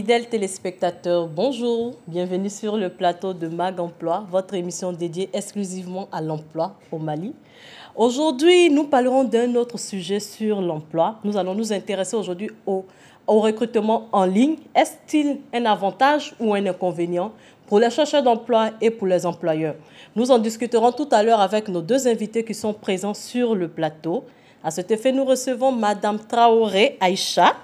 Fidèles téléspectateurs, bonjour, bienvenue sur le plateau de Mag Emploi, votre émission dédiée exclusivement à l'emploi au Mali. Aujourd'hui, nous parlerons d'un autre sujet sur l'emploi. Nous allons nous intéresser aujourd'hui au recrutement en ligne. Est-il un avantage ou un inconvénient pour les chercheurs d'emploi et pour les employeurs? Nous en discuterons tout à l'heure avec nos deux invités qui sont présents sur le plateau. À cet effet, nous recevons Madame Traoré Aïcha,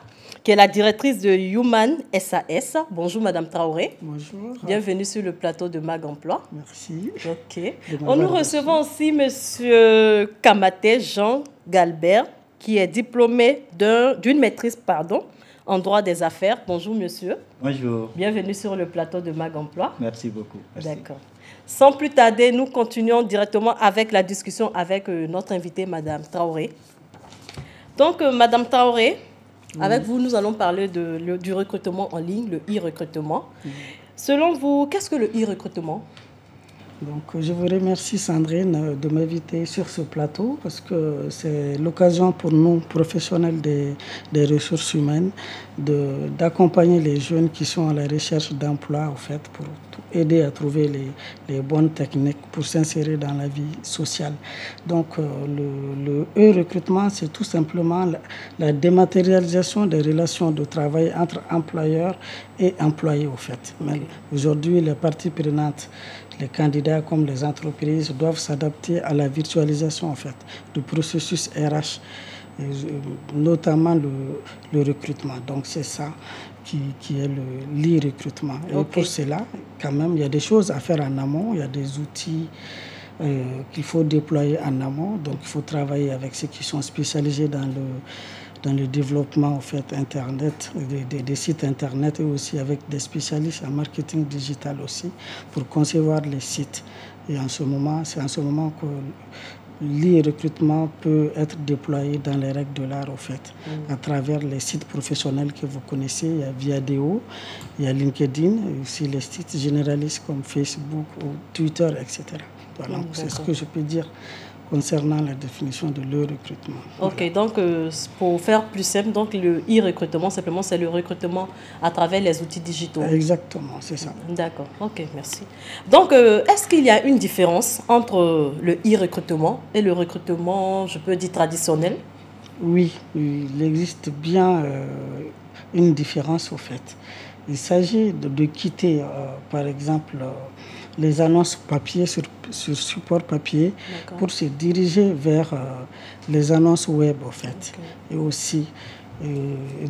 qui est la directrice de Human SAS. Bonjour Madame Traoré. Bonjour. Bienvenue sur le plateau de Mag Emploi. Merci. Ok. Nous recevons aussi Monsieur Kamaté Jean Galbert, qui est diplômé d'une maîtrise en droit des affaires. Bonjour monsieur. Bonjour. Bienvenue sur le plateau de Mag Emploi. Merci beaucoup. D'accord. Sans plus tarder, nous continuons directement avec la discussion avec notre invitée Madame Traoré. Donc Madame Traoré, avec vous, nous allons parler du recrutement en ligne, le e-recrutement. Selon vous, qu'est-ce que le e-recrutement? Donc, je vous remercie Sandrine de m'inviter sur ce plateau parce que c'est l'occasion pour nous, professionnels des ressources humaines, d'accompagner les jeunes qui sont à la recherche d'emploi, en fait, pour aider à trouver les bonnes techniques pour s'insérer dans la vie sociale. Donc, le e-recrutement, c'est tout simplement la dématérialisation des relations de travail entre employeurs et employés, en fait. Mais aujourd'hui, les parties prenantes, les candidats comme les entreprises doivent s'adapter à la virtualisation en fait du processus RH, notamment le recrutement. Donc c'est ça qui est l'e-recrutement. Et pour cela, quand même, il y a des choses à faire en amont, il y a des outils qu'il faut déployer en amont. Donc il faut travailler avec ceux qui sont spécialisés dans le développement en fait, Internet, des sites Internet et aussi avec des spécialistes en marketing digital aussi pour concevoir les sites. Et c'est en ce moment que l'e-recrutement peut être déployé dans les règles de l'art en fait, à travers les sites professionnels que vous connaissez. Il y a Viadeo, il y a LinkedIn, et aussi les sites généralistes comme Facebook ou Twitter, etc. Voilà, c'est ce que je peux dire concernant la définition de l'e-recrutement. Ok, donc pour faire plus simple, donc le e-recrutement, simplement, c'est le recrutement à travers les outils digitaux. Exactement, c'est ça. D'accord, ok, merci. Donc, est-ce qu'il y a une différence entre le e-recrutement et le recrutement, je peux dire, traditionnel? Oui, il existe bien une différence au fait. Il s'agit de quitter, par exemple, les annonces papier sur support papier pour se diriger vers les annonces web, en fait. Et aussi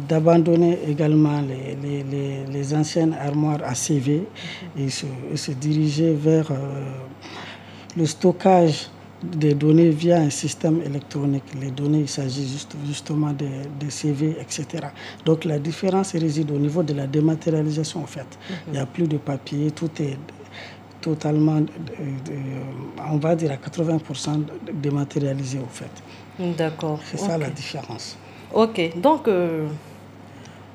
d'abandonner également les anciennes armoires à CV et se diriger vers le stockage des données via un système électronique. Les données, il s'agit justement des CV, etc. Donc la différence réside au niveau de la dématérialisation en fait. Il n'y a plus de papier, tout est totalement, on va dire à 80% dématérialisé en fait. D'accord. C'est ça la différence. Ok, donc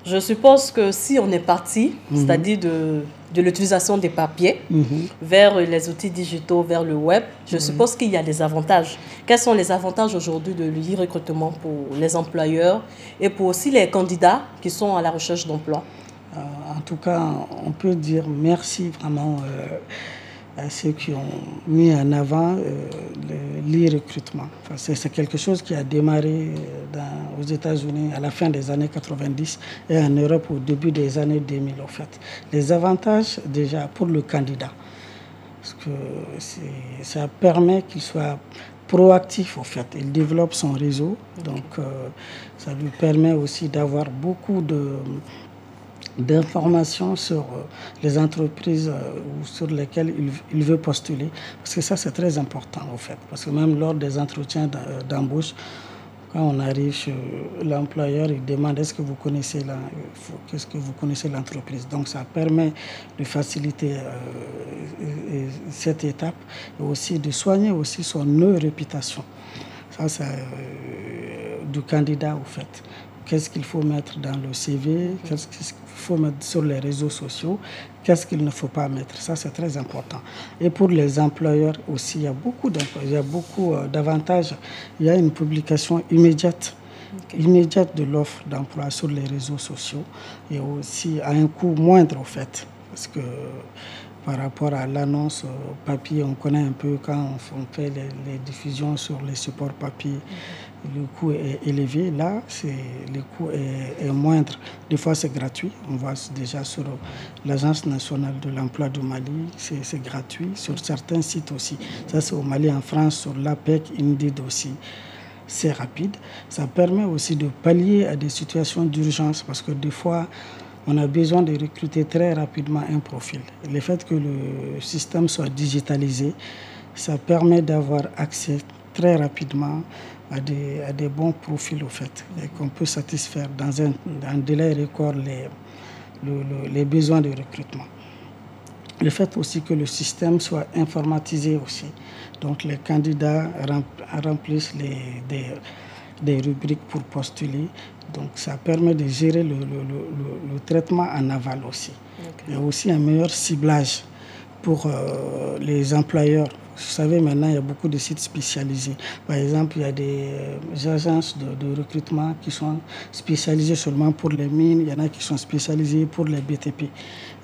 je suppose que si on est parti, c'est-à-dire de l'utilisation des papiers vers les outils digitaux, vers le web, je suppose qu'il y a des avantages. Quels sont les avantages aujourd'hui de l'e-recrutement pour les employeurs et pour aussi les candidats qui sont à la recherche d'emploi? En tout cas, on peut dire merci vraiment à ceux qui ont mis en avant l'e-recrutement. Enfin, c'est quelque chose qui a démarré aux États-Unis à la fin des années 90 et en Europe au début des années 2000 en fait. Les avantages déjà pour le candidat, parce que ça permet qu'il soit proactif en fait. Il développe son réseau, donc ça lui permet aussi d'avoir beaucoup d'informations sur les entreprises sur lesquelles il veut postuler. Parce que ça, c'est très important, en fait. Parce que même lors des entretiens d'embauche, quand on arrive chez l'employeur, il demande est-ce que vous connaissez l'entreprise. Donc, ça permet de faciliter cette étape et aussi de soigner aussi son réputation. Ça, c'est du candidat, en fait. Qu'est-ce qu'il faut mettre dans le CV, qu'est-ce qu'il faut mettre sur les réseaux sociaux, qu'est-ce qu'il ne faut pas mettre. Ça, c'est très important. Et pour les employeurs aussi, il y a beaucoup d'avantages. Il y a une publication immédiate immédiate de l'offre d'emploi sur les réseaux sociaux et aussi à un coût moindre au fait. Parce que par rapport à l'annonce papier, on connaît un peu quand on fait les diffusions sur les supports papier, le coût est élevé. Là, le coût est moindre. Des fois, c'est gratuit. On voit déjà sur l'Agence nationale de l'emploi du Mali, c'est gratuit. Sur certains sites aussi. Ça, c'est au Mali, en France, sur l'APEC, Indeed aussi. C'est rapide. Ça permet aussi de pallier à des situations d'urgence parce que des fois, on a besoin de recruter très rapidement un profil. Le fait que le système soit digitalisé, ça permet d'avoir accès très rapidement à des bons profils au fait, et qu'on peut satisfaire dans un délai record les besoins de recrutement. Le fait aussi que le système soit informatisé aussi. Donc les candidats remplissent des rubriques pour postuler. Donc ça permet de gérer le traitement en aval aussi. Il y a aussi un meilleur ciblage pour les employeurs. Vous savez, maintenant, il y a beaucoup de sites spécialisés. Par exemple, il y a des agences de recrutement qui sont spécialisées seulement pour les mines. Il y en a qui sont spécialisées pour les BTP.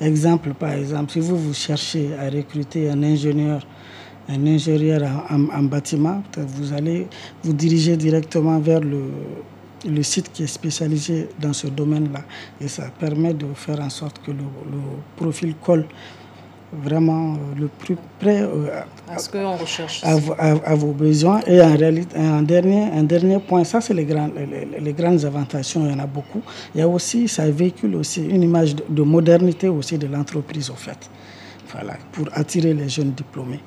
Exemple, par exemple, si vous cherchez à recruter un ingénieur en bâtiment, vous allez vous diriger directement vers le site qui est spécialisé dans ce domaine-là. Et ça permet de faire en sorte que le profil colle vraiment le plus près à vos besoins. Et en réalité, un dernier point, ça c'est les grandes avantages, il y en a beaucoup. Il y a aussi, ça véhicule aussi une image de modernité aussi de l'entreprise au fait. Voilà, pour attirer les jeunes diplômés.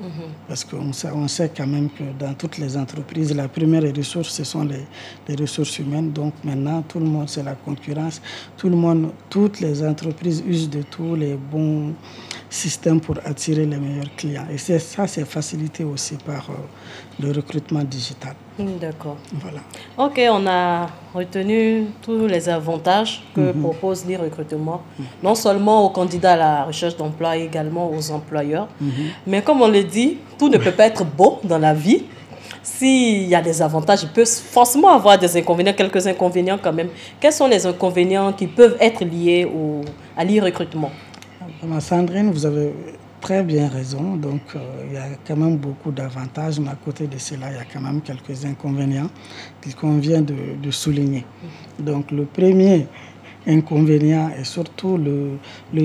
Parce qu'on sait quand même que dans toutes les entreprises, la première ressource, ce sont les ressources humaines. Donc maintenant, tout le monde, c'est la concurrence. Toutes les entreprises usent de tous les bons systèmes pour attirer les meilleurs clients. Et c'est facilité aussi par le recrutement digital. D'accord. Voilà. Ok, on a retenu tous les avantages que propose l'e-recrutement, non seulement aux candidats à la recherche d'emploi, mais également aux employeurs. Mais comme on le dit, tout ne peut pas être beau dans la vie. S'il y a des avantages, il peut forcément avoir des inconvénients, quelques inconvénients quand même. Quels sont les inconvénients qui peuvent être liés à l'e-recrutement? Sandrine, vous avez très bien raison. Donc, il y a quand même beaucoup d'avantages, mais à côté de cela, il y a quand même quelques inconvénients qu'il convient de souligner. Donc, le premier inconvénient est surtout le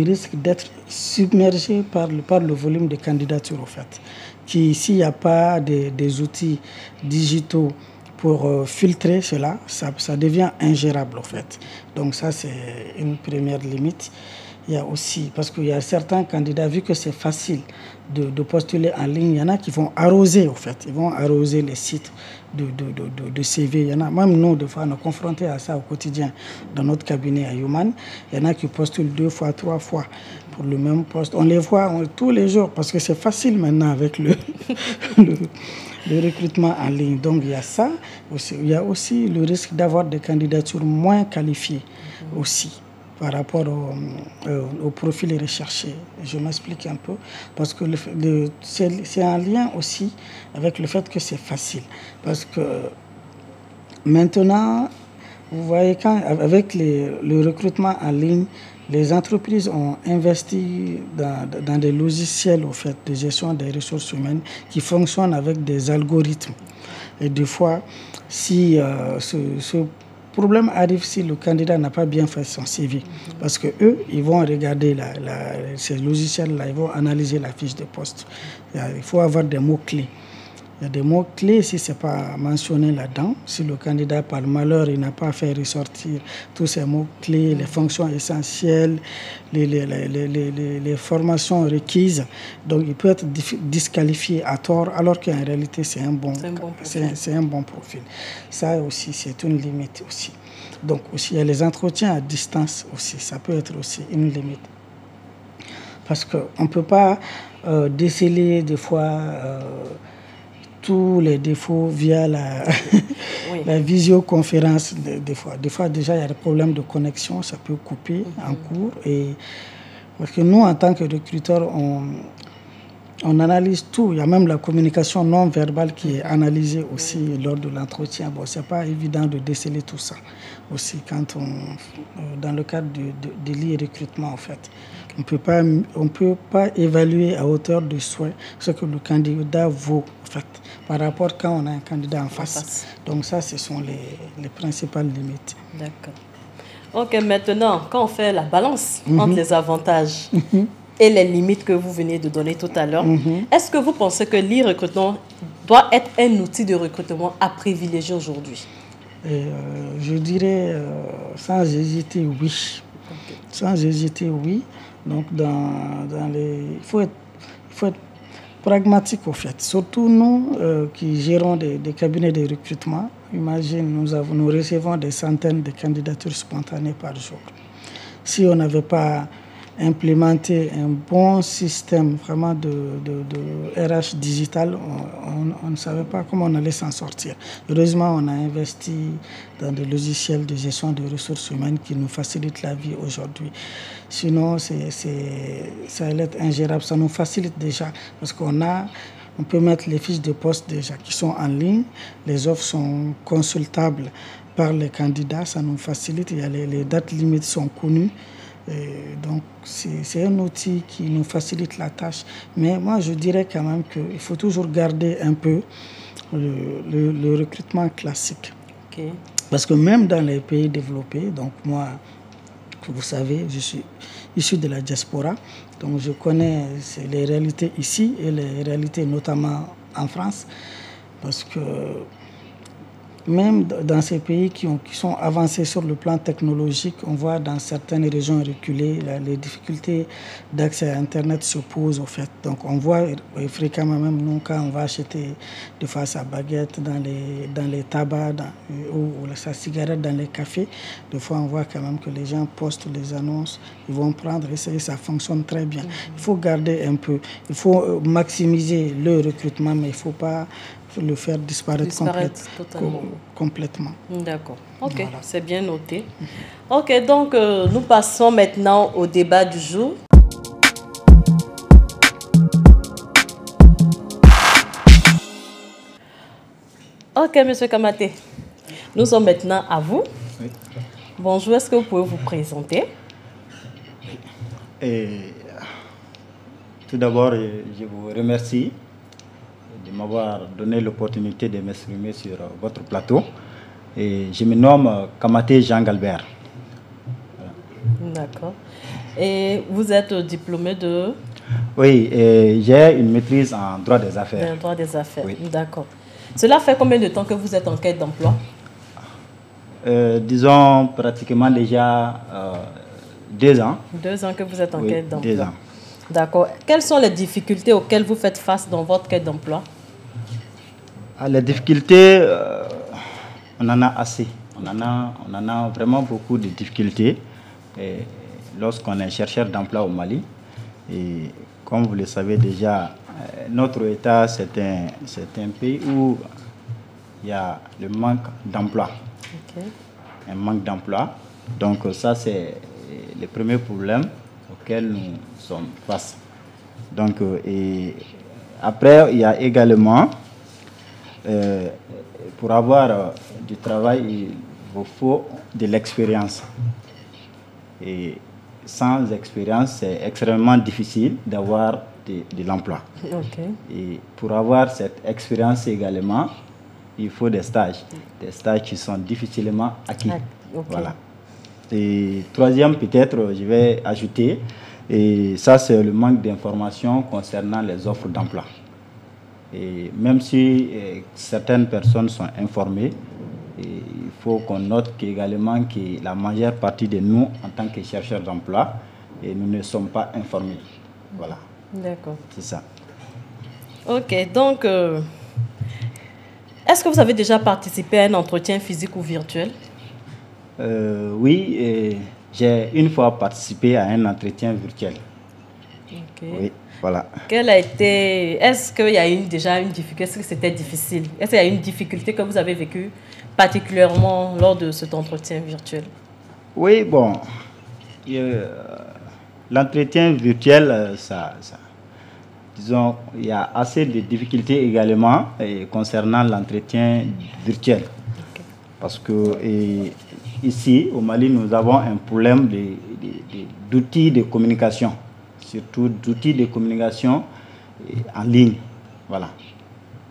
risque d'être submergé par le volume de candidatures, au fait. S'il n'y a pas des outils digitaux pour filtrer cela, ça devient ingérable, au fait. Donc, ça, c'est une première limite. Il y a aussi, parce qu'il y a certains candidats, vu que c'est facile de postuler en ligne, il y en a qui vont arroser, au fait. Ils vont arroser les sites de CV. Il y en a, même nous, des fois, on est confrontés à ça au quotidien dans notre cabinet à Human. Il y en a qui postulent 2 fois, 3 fois pour le même poste. On les voit tous les jours parce que c'est facile maintenant avec le recrutement en ligne. Donc, il y a ça. Il y a aussi le risque d'avoir des candidatures moins qualifiées aussi, par rapport au profil recherché. Je m'explique un peu, parce que c'est en lien aussi avec le fait que c'est facile. Parce que maintenant, vous voyez, avec le recrutement en ligne, les entreprises ont investi dans des logiciels au fait, de gestion des ressources humaines qui fonctionnent avec des algorithmes. Et des fois, si ce problème arrive si le candidat n'a pas bien fait son CV. Parce qu'eux, ils vont regarder ces logiciels-là, ils vont analyser la fiche de poste. Il faut avoir des mots-clés. Il y a des mots-clés, si ce n'est pas mentionné là-dedans, si le candidat, par malheur, il n'a pas fait ressortir tous ces mots-clés, les fonctions essentielles, les formations requises, donc il peut être disqualifié à tort, alors qu'en réalité, c'est un bon profil. Ça aussi, c'est une limite aussi. Donc aussi, il y a les entretiens à distance aussi, ça peut être aussi une limite. Parce qu'on ne peut pas déceler des fois tous les défauts via la visioconférence. Des fois, déjà, il y a des problèmes de connexion, ça peut couper en cours. Et parce que nous, en tant que recruteurs, On analyse tout. Il y a même la communication non verbale qui est analysée aussi lors de l'entretien. Bon, c'est pas évident de déceler tout ça aussi dans le cadre de l'e-recrutement en fait. On peut pas évaluer à hauteur de souhait ce que le candidat vaut en fait par rapport quand on a un candidat en face. Donc ça, ce sont les principales limites. D'accord. Ok, maintenant, quand on fait la balance entre les avantages et les limites que vous venez de donner tout à l'heure, est-ce que vous pensez que l'e-recrutement doit être un outil de recrutement à privilégier aujourd'hui? Je dirais sans hésiter oui. Okay. Sans hésiter oui. Donc il faut être pragmatique au fait. Surtout nous qui gérons des cabinets de recrutement. Imagine, nous recevons des centaines de candidatures spontanées par jour. Si on n'avait pas implémenté un bon système vraiment de RH digital, on ne savait pas comment on allait s'en sortir. Heureusement, on a investi dans des logiciels de gestion des ressources humaines qui nous facilitent la vie aujourd'hui. Sinon, ça allait être ingérable. Ça nous facilite déjà parce on peut mettre les fiches de poste déjà qui sont en ligne. Les offres sont consultables par les candidats. Ça nous facilite. Il y a les dates limites sont connues. Donc, c'est un outil qui nous facilite la tâche. Mais moi, je dirais quand même qu'il faut toujours garder un peu le recrutement classique. Okay. Parce que même dans les pays développés, donc moi, vous savez, je suis issu de la diaspora, donc je connais les réalités ici et les réalités notamment en France, parce que même dans ces pays qui sont avancés sur le plan technologique, on voit dans certaines régions reculées, les difficultés d'accès à Internet se posent au fait. Donc on voit fréquemment, même nous, quand on va acheter des fois sa baguette dans les tabacs ou sa cigarette dans les cafés, des fois on voit quand même que les gens postent les annonces, ils vont prendre, et ça fonctionne très bien. Il faut garder un peu, il faut maximiser le recrutement, mais il ne faut pas le faire disparaître complètement. D'accord. Ok, voilà. C'est bien noté. Ok, donc nous passons maintenant au débat du jour. Ok, Monsieur Kamaté, nous sommes maintenant à vous. Oui. Bonjour, est-ce que vous pouvez vous présenter? Tout d'abord, je vous remercie de m'avoir donné l'opportunité de m'exprimer sur votre plateau. Et je me nomme Kamaté Jean Galbert. Voilà. D'accord. Et vous êtes diplômé de? Oui, j'ai une maîtrise en droit des affaires. En droit des affaires, oui. D'accord. Cela fait combien de temps que vous êtes en quête d'emploi? Disons pratiquement déjà 2 ans. 2 ans que vous êtes en quête d'emploi. 2 ans. D'accord. Quelles sont les difficultés auxquelles vous faites face dans votre quête d'emploi? Les difficultés, on en a assez. On en a vraiment beaucoup de difficultés lorsqu'on est chercheur d'emploi au Mali. Et comme vous le savez déjà, notre État, c'est un pays où il y a le manque d'emploi. Okay. Un manque d'emploi. Donc ça, c'est le premier problème auquel nous sommes face. Donc, et après, il y a également, pour avoir du travail, il vous faut de l'expérience. Et sans expérience, c'est extrêmement difficile d'avoir de l'emploi. Okay. Et pour avoir cette expérience également, il faut des stages qui sont difficilement acquis. Okay. Voilà. Et troisième, peut-être, je vais ajouter, et ça, c'est le manque d'informations concernant les offres d'emploi. Et même si certaines personnes sont informées, il faut qu'on note également que la majeure partie de nous, en tant que chercheurs d'emploi, nous ne sommes pas informés. Voilà. D'accord. C'est ça. Ok, donc, est-ce que vous avez déjà participé à un entretien physique ou virtuel? Oui, j'ai une fois participé à un entretien virtuel. Okay. Oui, voilà. Quelle a été... Est-ce qu'il y a eu déjà une difficulté? Est-ce que c'était difficile? Est-ce qu'il y a une difficulté que vous avez vécue particulièrement lors de cet entretien virtuel? Oui, bon, l'entretien virtuel, disons, il y a assez de difficultés également concernant l'entretien virtuel. Okay. Parce que ici, au Mali, nous avons un problème d'outils de communication, surtout d'outils de communication en ligne. Voilà.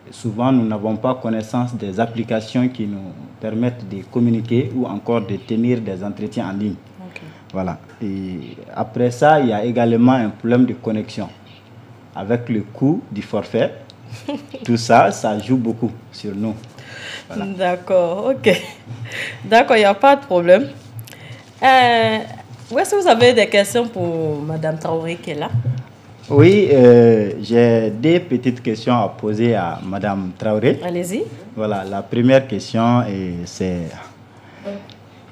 Et souvent, nous n'avons pas connaissance des applications qui nous permettent de communiquer ou encore de tenir des entretiens en ligne. Okay. Voilà. Et après ça, il y a également un problème de connexion. Avec le coût du forfait, tout ça, ça joue beaucoup sur nous. Voilà. D'accord, ok. D'accord, il n'y a pas de problème. Est-ce que vous avez des questions pour Mme Traoré qui est là? Oui, j'ai des petites questions à poser à Mme Traoré. Allez-y. Voilà, la première question, c'est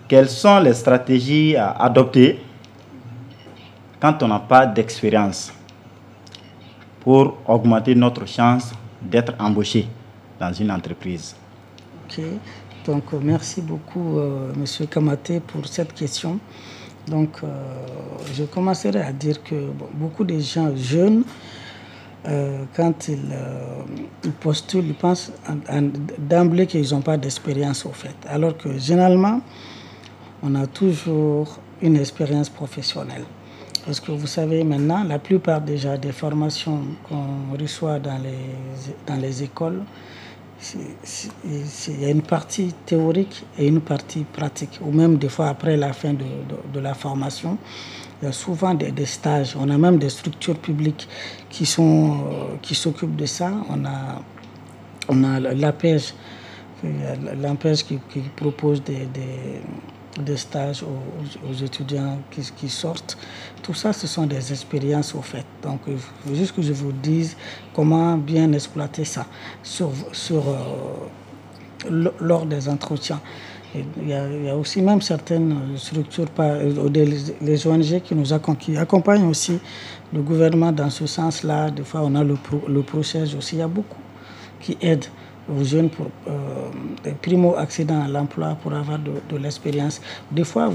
quelles sont les stratégies à adopter quand on n'a pas d'expérience pour augmenter notre chance d'être embauché dans une entreprise? Ok, donc merci beaucoup Monsieur Kamaté pour cette question. Donc je commencerai à dire que beaucoup de gens jeunes, quand ils postulent, ils pensent d'emblée qu'ils n'ont pas d'expérience au fait. Alors que généralement, on a toujours une expérience professionnelle. Parce que vous savez maintenant, la plupart déjà des formations qu'on reçoit dans les écoles, il y a une partie théorique et une partie pratique. Ou même des fois après la fin de la formation, il y a souvent des stages. On a même des structures publiques qui s'occupent de ça. On a l'APEJ, qui propose des stages aux étudiants qui sortent. Tout ça, ce sont des expériences au fait. Donc, il faut juste que je vous dise comment bien exploiter ça lors des entretiens. Il y a aussi même certaines structures, les ONG qui accompagnent aussi le gouvernement dans ce sens-là. Des fois, on a le procès aussi. Il y a beaucoup qui aident aux jeunes pour primo-accédant à l'emploi pour avoir de l'expérience. Des fois,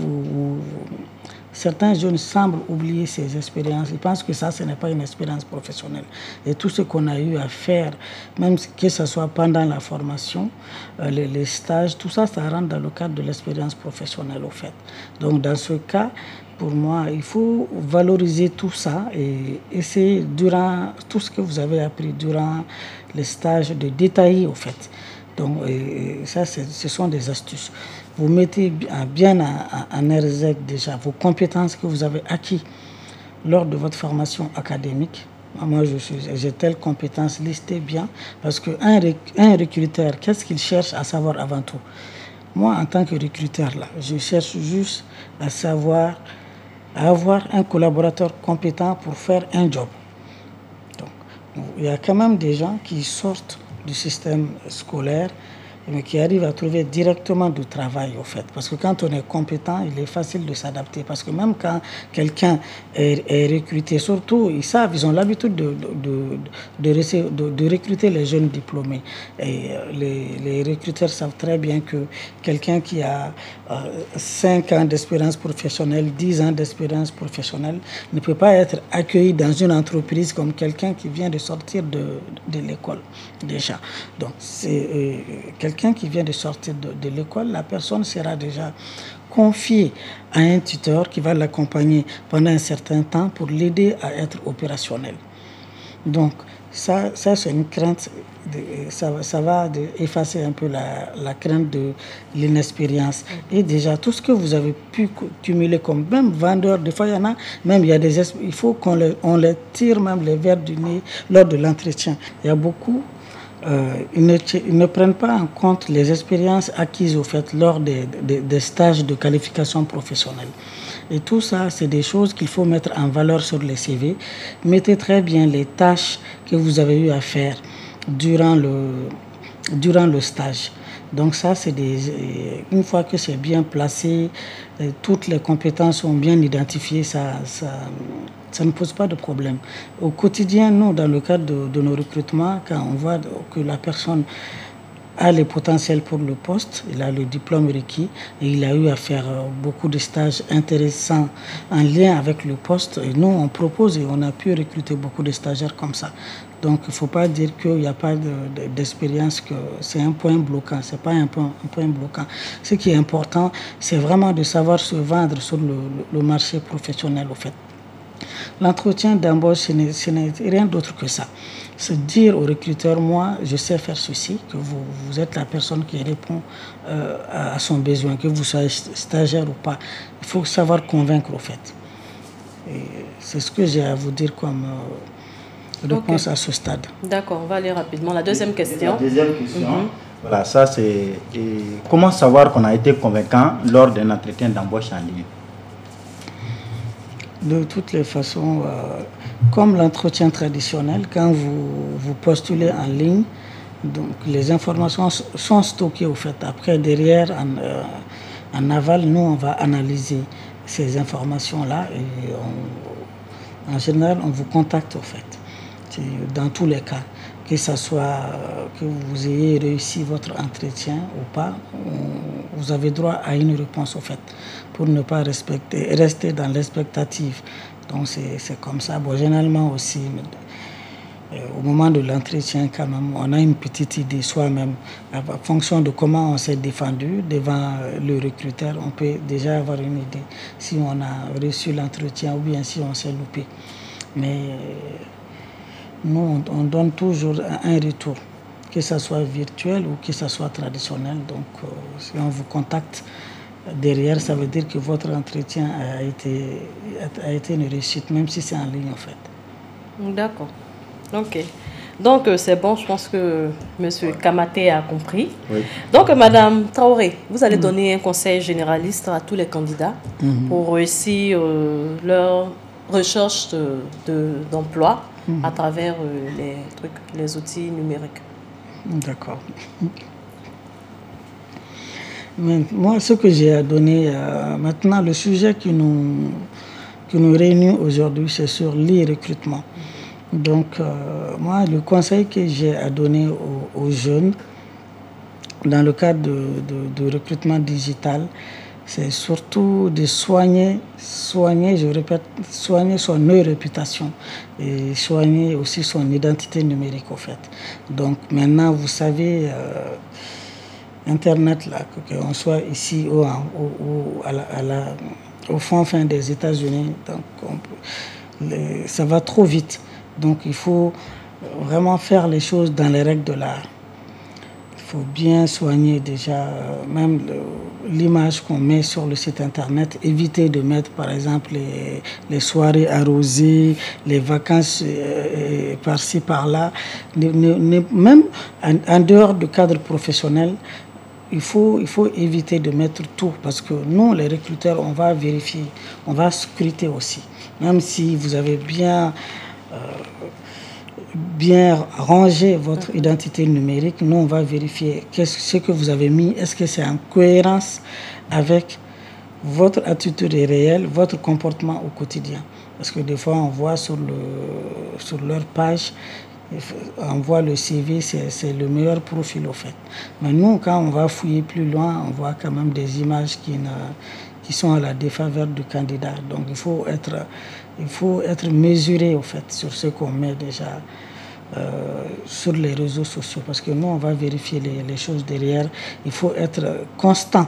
certains jeunes semblent oublier ces expériences. Ils pensent que ça, ce n'est pas une expérience professionnelle. Et tout ce qu'on a eu à faire, même que ce soit pendant la formation, les stages, tout ça, ça rentre dans le cadre de l'expérience professionnelle, au fait. Donc, dans ce cas, pour moi, il faut valoriser tout ça et essayer, durant tout ce que vous avez appris durant les stages, de détailler, au fait. Donc, ça, ce sont des astuces. Vous mettez bien en RZ déjà vos compétences que vous avez acquises lors de votre formation académique. Moi, j'ai telle compétence, listée bien, parce qu'un recruteur, qu'est-ce qu'il cherche à savoir avant tout? Moi, en tant que recruteur, là, je cherche juste à savoir, à avoir un collaborateur compétent pour faire un job. Donc, il y a quand même des gens qui sortent du système scolaire, mais qui arrivent à trouver directement du travail, au fait. Parce que quand on est compétent, il est facile de s'adapter. Parce que même quand quelqu'un est recruté, surtout, ils ont l'habitude de recruter les jeunes diplômés. Et les recruteurs savent très bien que quelqu'un qui a 5 ans d'expérience professionnelle, 10 ans d'expérience professionnelle, ne peut pas être accueilli dans une entreprise comme quelqu'un qui vient de sortir de l'école, déjà. Donc, c'est quelqu'un qui vient de sortir de l'école, la personne sera déjà confiée à un tuteur qui va l'accompagner pendant un certain temps pour l'aider à être opérationnel. Donc, ça c'est une crainte, ça va effacer un peu la crainte de l'inexpérience. Et déjà, tout ce que vous avez pu cumuler comme même vendeur, des fois, il faut qu'on les tire même les verres du nez lors de l'entretien. Il y a beaucoup. Ils ne prennent pas en compte les expériences acquises au fait lors des stages de qualification professionnelle. Et tout ça, c'est des choses qu'il faut mettre en valeur sur les CV. Mettez très bien les tâches que vous avez eu à faire durant le stage. Donc ça, une fois que c'est bien placé, toutes les compétences sont bien identifiées, ça ne pose pas de problème. Au quotidien, nous, dans le cadre de nos recrutements, quand on voit que la personne a le potentiel pour le poste, il a le diplôme requis et il a eu à faire beaucoup de stages intéressants en lien avec le poste. Et nous, on propose et on a pu recruter beaucoup de stagiaires comme ça. Donc, il ne faut pas dire qu'il n'y a pas d'expérience, que c'est un point bloquant. Ce n'est pas un point bloquant. Ce qui est important, c'est vraiment de savoir se vendre sur le marché professionnel, au fait. L'entretien d'embauche, ce n'est rien d'autre que ça. C'est dire au recruteur, moi, je sais faire ceci, que vous êtes la personne qui répond à son besoin, que vous soyez stagiaire ou pas. Il faut savoir convaincre, au fait. Et c'est ce que j'ai à vous dire comme réponse à ce stade. D'accord, on va aller rapidement. La deuxième question. La deuxième question, voilà, ça c'est comment savoir qu'on a été convaincant lors d'un entretien d'embauche en ligne? De toutes les façons, comme l'entretien traditionnel, quand vous postulez en ligne, donc les informations sont stockées au fait. Après, derrière, en aval, nous, on va analyser ces informations-là et en général, on vous contacte au fait. Dans tous les cas, que ce soit que vous ayez réussi votre entretien ou pas, vous avez droit à une réponse au fait, pour ne pas rester dans l'expectative. Donc c'est comme ça. Bon, généralement aussi, au moment de l'entretien, quand même, on a une petite idée soi-même, en fonction de comment on s'est défendu devant le recruteur, on peut déjà avoir une idée si on a reçu l'entretien ou bien si on s'est loupé. Mais nous, on donne toujours un retour, que ce soit virtuel ou que ce soit traditionnel. Donc, si on vous contacte derrière, ça veut dire que votre entretien a été une réussite, même si c'est en ligne, en fait. D'accord. OK. Donc, c'est bon, je pense que M. Kamaté a compris. Oui. Donc, Mme Traoré, vous allez donner un conseil généraliste à tous les candidats pour réussir leur recherche d'emploi à travers les outils numériques. D'accord. Moi, ce que j'ai à donner maintenant, le sujet qui nous réunit aujourd'hui, c'est sur l'e-recrutement. Donc, moi, le conseil que j'ai à donner aux jeunes dans le cadre de recrutement digital, c'est surtout de soigner, je répète, soigner son réputation et soigner aussi son identité numérique, au fait. Donc maintenant, vous savez, Internet, là, qu'on soit ici ou au fin des États-Unis, donc ça va trop vite. Donc il faut vraiment faire les choses dans les règles de l'art. Il faut bien soigner déjà même l'image qu'on met sur le site internet, éviter de mettre par exemple les soirées arrosées, les vacances par-ci par-là. Même en dehors du cadre professionnel, il faut éviter de mettre tout, parce que nous, les recruteurs, on va vérifier, on va scruter aussi. Même si vous avez bien ranger votre identité numérique, nous on va vérifier ce que vous avez mis, est-ce que c'est en cohérence avec votre attitude réelle, votre comportement au quotidien. Parce que des fois on voit sur leur page, on voit le CV, c'est le meilleur profil au fait. Mais nous, quand on va fouiller plus loin, on voit quand même des images qui sont à la défaveur du candidat. Donc il faut être mesuré au fait sur ce qu'on met déjà sur les réseaux sociaux, parce que nous on va vérifier les choses derrière. Il faut être constant.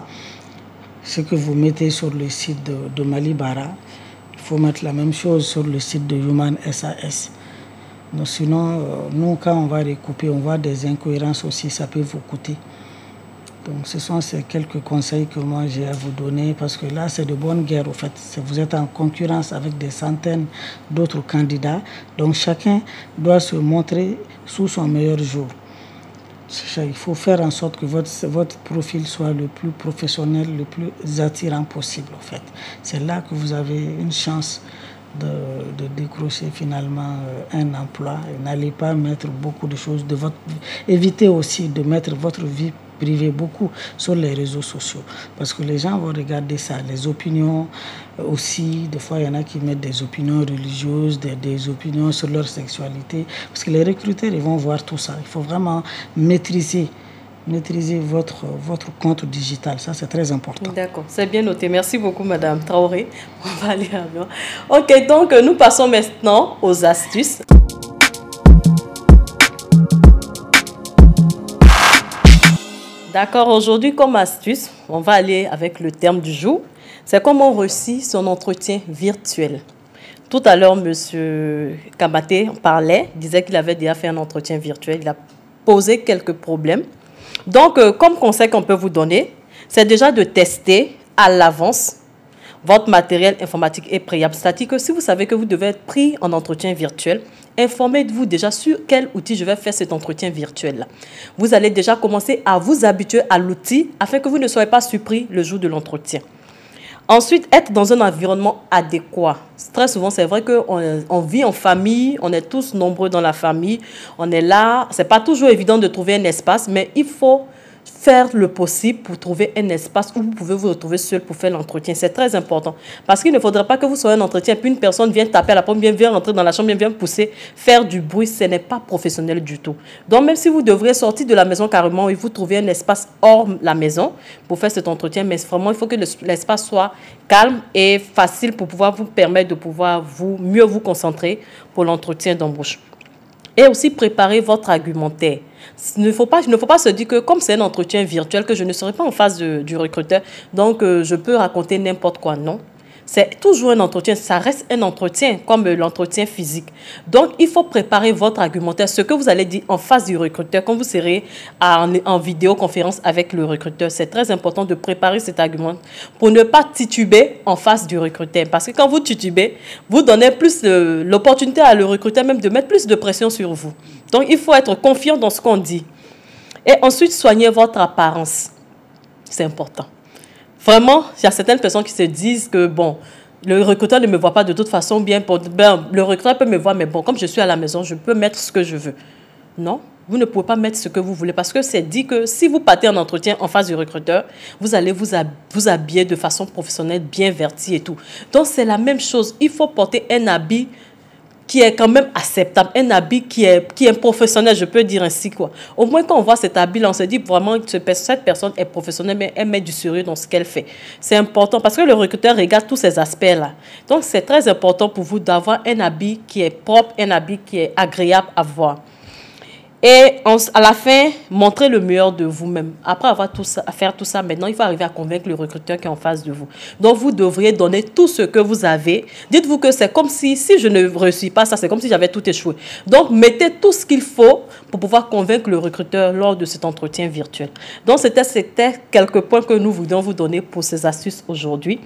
Ce que vous mettez sur le site de Malibara, il faut mettre la même chose sur le site de Human SAS. Donc, sinon, nous quand on va recouper, on voit des incohérences aussi, ça peut vous coûter. Donc ce sont ces quelques conseils que moi j'ai à vous donner, parce que là c'est de bonne guerre au fait. Vous êtes en concurrence avec des centaines d'autres candidats, donc chacun doit se montrer sous son meilleur jour. Il faut faire en sorte que votre profil soit le plus professionnel, le plus attirant possible en fait. C'est là que vous avez une chance de décrocher finalement un emploi. N'allez pas mettre beaucoup de choses de votre vie. Évitez aussi de mettre votre vie privée beaucoup sur les réseaux sociaux, parce que les gens vont regarder ça, les opinions aussi. Des fois il y en a qui mettent des opinions religieuses, des opinions sur leur sexualité, parce que les recruteurs ils vont voir tout ça. Il faut vraiment maîtriser maîtriser votre compte digital. Ça, c'est très important. D'accord, c'est bien noté. Merci beaucoup, Madame Traoré. On va aller à bien. Ok, donc nous passons maintenant aux astuces. D'accord, aujourd'hui, comme astuce, on va aller avec le terme du jour. C'est comment réussir son entretien virtuel. Tout à l'heure, M. Kamaté parlait, disait qu'il avait déjà fait un entretien virtuel. Il a posé quelques problèmes. Donc, comme conseil qu'on peut vous donner, c'est déjà de tester à l'avance votre matériel informatique est préalable. C'est-à-dire que si vous savez que vous devez être pris en entretien virtuel, informez-vous déjà sur quel outil je vais faire cet entretien virtuel-là. Vous allez déjà commencer à vous habituer à l'outil afin que vous ne soyez pas surpris le jour de l'entretien. Ensuite, être dans un environnement adéquat. Très souvent, c'est vrai qu'on vit en famille, on est tous nombreux dans la famille, on est là. Ce n'est pas toujours évident de trouver un espace, mais il faut faire le possible pour trouver un espace où vous pouvez vous retrouver seul pour faire l'entretien. C'est très important. Parce qu'il ne faudrait pas que vous soyez en entretien, puis une personne vient taper à la porte, vient rentrer dans la chambre, vient pousser, faire du bruit. Ce n'est pas professionnel du tout. Donc, même si vous devriez sortir de la maison carrément et vous trouver un espace hors la maison pour faire cet entretien, mais vraiment, il faut que l'espace soit calme et facile pour pouvoir vous permettre de pouvoir mieux vous concentrer pour l'entretien d'embauche. Et aussi préparer votre argumentaire. Il ne faut pas se dire que comme c'est un entretien virtuel, que je ne serai pas en face du recruteur, donc je peux raconter n'importe quoi. Non. C'est toujours un entretien, ça reste un entretien comme l'entretien physique. Donc, il faut préparer votre argumentaire, ce que vous allez dire en face du recruteur quand vous serez en vidéoconférence avec le recruteur. C'est très important de préparer cet argument pour ne pas tituber en face du recruteur. Parce que quand vous titubez, vous donnez plus l'opportunité à le recruteur même de mettre plus de pression sur vous. Donc, il faut être confiant dans ce qu'on dit. Et ensuite, soignez votre apparence. C'est important. Vraiment, il y a certaines personnes qui se disent que, bon, le recruteur ne me voit pas de toute façon bien. Le recruteur peut me voir, mais bon, comme je suis à la maison, je peux mettre ce que je veux. Non, vous ne pouvez pas mettre ce que vous voulez parce que c'est dit que si vous partez en entretien en face du recruteur, vous allez vous habiller de façon professionnelle, bien vêtie et tout. Donc, c'est la même chose. Il faut porter un habit qui est quand même acceptable, un habit qui est professionnel, je peux dire ainsi, quoi. Au moins, quand on voit cet habit-là, on se dit vraiment que cette personne est professionnelle, mais elle met du sérieux dans ce qu'elle fait. C'est important parce que le recruteur regarde tous ces aspects-là. Donc, c'est très important pour vous d'avoir un habit qui est propre, un habit qui est agréable à voir. Et à la fin, montrez le meilleur de vous-même. Après avoir faire tout ça, maintenant, il faut arriver à convaincre le recruteur qui est en face de vous. Donc, vous devriez donner tout ce que vous avez. Dites-vous que c'est comme si je ne réussis pas ça, c'est comme si j'avais tout échoué. Donc, mettez tout ce qu'il faut pour pouvoir convaincre le recruteur lors de cet entretien virtuel. Donc, c'était quelques points que nous voulions vous donner pour ces astuces aujourd'hui.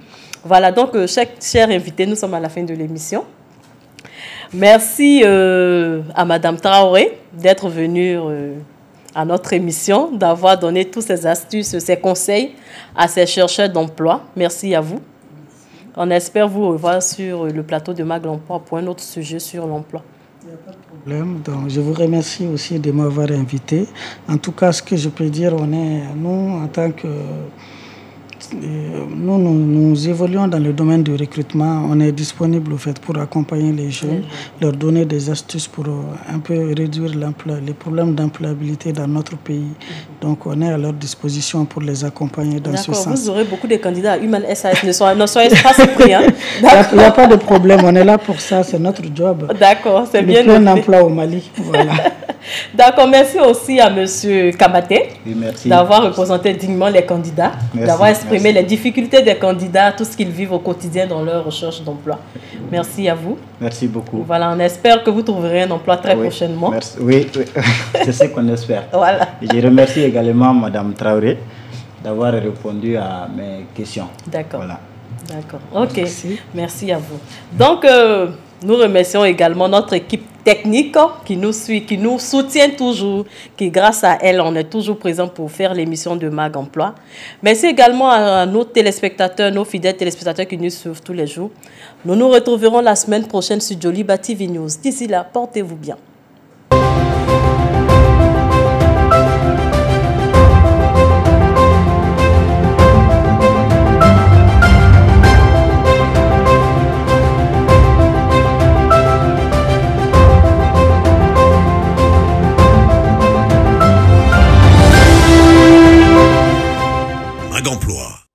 Voilà, donc, chers invités, nous sommes à la fin de l'émission. Merci à Madame Traoré d'être venue à notre émission, d'avoir donné toutes ces astuces, ces conseils à ces chercheurs d'emploi. Merci à vous. On espère vous revoir sur le plateau de Mag l'Emploi pour un autre sujet sur l'emploi. Il n'y a pas de problème. Donc, je vous remercie aussi de m'avoir invité. En tout cas, ce que je peux dire, nous, en tant que... Nous évoluons dans le domaine du recrutement. On est disponible au fait, pour accompagner les jeunes, leur donner des astuces pour un peu réduire les problèmes d'employabilité dans notre pays. Donc, on est à leur disposition pour les accompagner dans ce sens. Vous aurez beaucoup de candidats à Human SAS. Ne soyez pas surpris. Hein? Il n'y a pas de problème. On est là pour ça. C'est notre job. D'accord, c'est bien. Le plein emploi au Mali. Voilà. D'accord, merci aussi à M. Kamaté d'avoir représenté dignement les candidats, d'avoir exprimé les difficultés des candidats, tout ce qu'ils vivent au quotidien dans leur recherche d'emploi. Merci à vous. Merci beaucoup. Voilà, on espère que vous trouverez un emploi très prochainement. Merci. Oui. C'est ce qu'on espère. Voilà. Et je remercie également Mme Traoré d'avoir répondu à mes questions. D'accord. Voilà. D'accord. Ok. Merci à vous. Donc, nous remercions également notre équipe technique qui nous suit, qui nous soutient toujours, qui grâce à elle, on est toujours présent pour faire l'émission de Mag Emploi. Merci également à nos téléspectateurs, nos fidèles téléspectateurs qui nous suivent tous les jours. Nous nous retrouverons la semaine prochaine sur Joliba TV News. D'ici là, portez-vous bien. Mag Emploi.